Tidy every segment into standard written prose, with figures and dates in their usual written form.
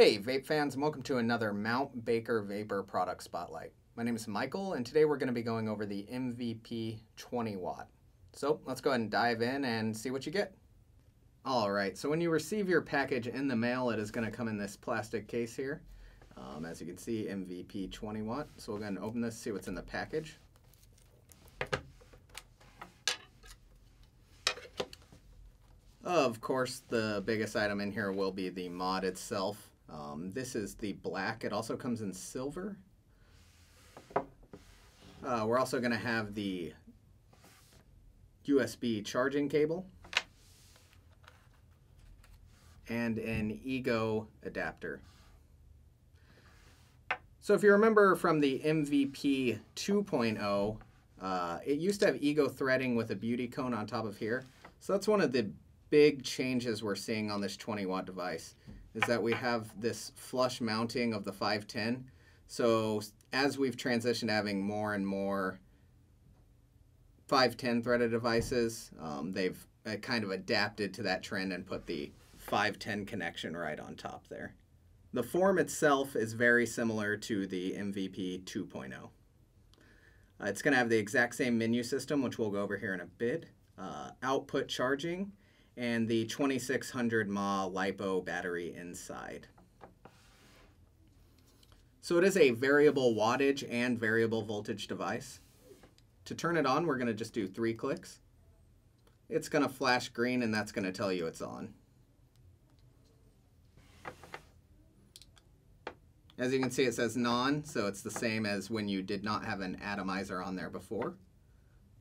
Hey vape fans, and welcome to another Mount Baker Vapor product spotlight. My name is Michael and today we're going to be going over the MVP 20 watt. So let's go ahead and dive in and see what you get. Alright, so when you receive your package in the mail, it is going to come in this plastic case here. As you can see, MVP 20 watt. So we'll go ahead and open this, see what's in the package. Of course, the biggest item in here will be the mod itself. This is the black. It also comes in silver. We're also going to have the USB charging cable and an ego adapter. So if you remember from the MVP 2.0, it used to have ego threading with a beauty cone on top of here. So that's one of the big changes we're seeing on this 20 watt device, is that we have this flush mounting of the 510. So as we've transitioned to having more and more 510 threaded devices, they've kind of adapted to that trend and put the 510 connection right on top there. The form itself is very similar to the MVP 2.0. It's going to have the exact same menu system, which we'll go over here in a bit, output charging, and the 2600 mAh LiPo battery inside. So it is a variable wattage and variable voltage device. To turn it on, we're going to just do 3 clicks. It's going to flash green and that's going to tell you it's on. As you can see, it says non, so it's the same as when you did not have an atomizer on there before.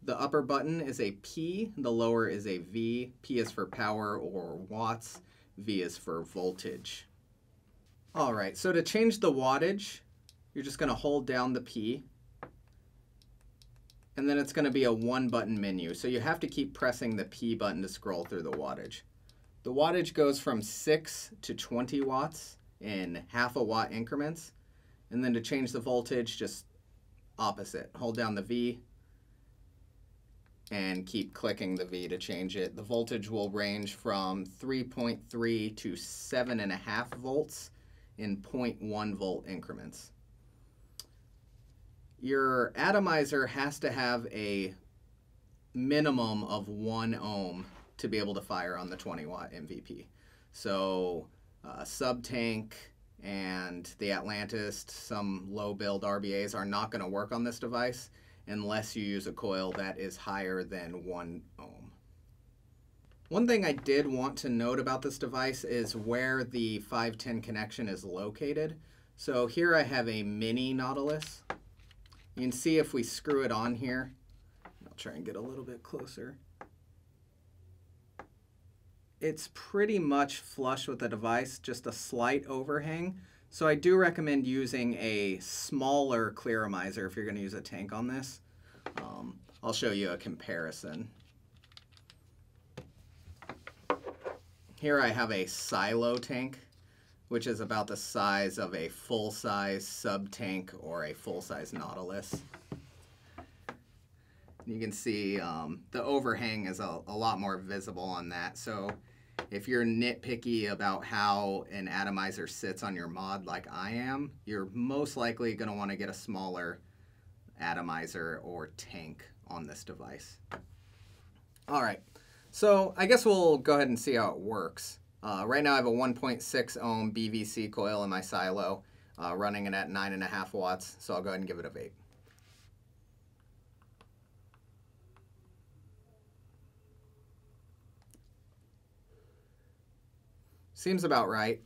The upper button is a P, the lower is a V. P is for power or watts, V is for voltage. Alright, so to change the wattage, you're just going to hold down the P, and then it's going to be a 1-button menu, so you have to keep pressing the P button to scroll through the wattage. The wattage goes from 6 to 20 watts in half a watt increments, and then to change the voltage, just opposite. Hold down the V, and keep clicking the V to change it. The voltage will range from 3.3 to 7.5 volts in 0.1 volt increments. Your atomizer has to have a minimum of 1 ohm to be able to fire on the 20 watt MVP. So Subtank and the Atlantis, some low build RBAs are not going to work on this device unless you use a coil that is higher than 1 ohm. One thing I did want to note about this device is where the 510 connection is located. So here I have a mini Nautilus. You can see if we screw it on here, I'll try and get a little bit closer. It's pretty much flush with the device, just a slight overhang. So I do recommend using a smaller clearomizer if you're going to use a tank on this. I'll show you a comparison. Here I have a silo tank, which is about the size of a full-size sub-tank or a full-size Nautilus. You can see the overhang is a lot more visible on that. So if you're nitpicky about how an atomizer sits on your mod like I am, you're most likely going to want to get a smaller atomizer or tank on this device. Alright, so I guess we'll go ahead and see how it works. Right now I have a 1.6 ohm BVC coil in my silo, running it at 9.5 watts, so I'll go ahead and give it a vape. Seems about right.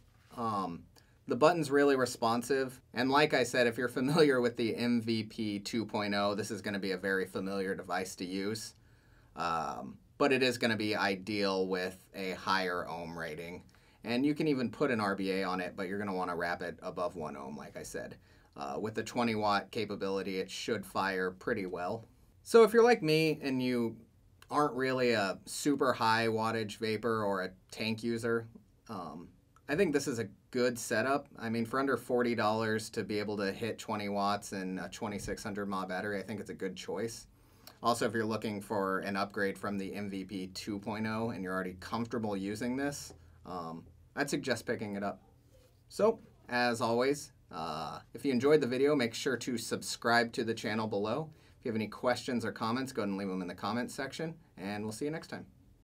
The button's really responsive, and like I said, if you're familiar with the MVP 2.0, this is going to be a very familiar device to use. But it is going to be ideal with a higher ohm rating. And you can even put an RBA on it, but you're going to want to wrap it above 1 ohm, like I said. With the 20 watt capability, it should fire pretty well. So if you're like me and you aren't really a super high wattage vapor or a tank user, I think this is a good setup. I mean, for under $40 to be able to hit 20 watts and a 2600 mAh battery, I think it's a good choice. Also, if you're looking for an upgrade from the MVP 2.0 and you're already comfortable using this, I'd suggest picking it up. So as always, if you enjoyed the video, make sure to subscribe to the channel below. If you have any questions or comments, go ahead and leave them in the comments section, and we'll see you next time.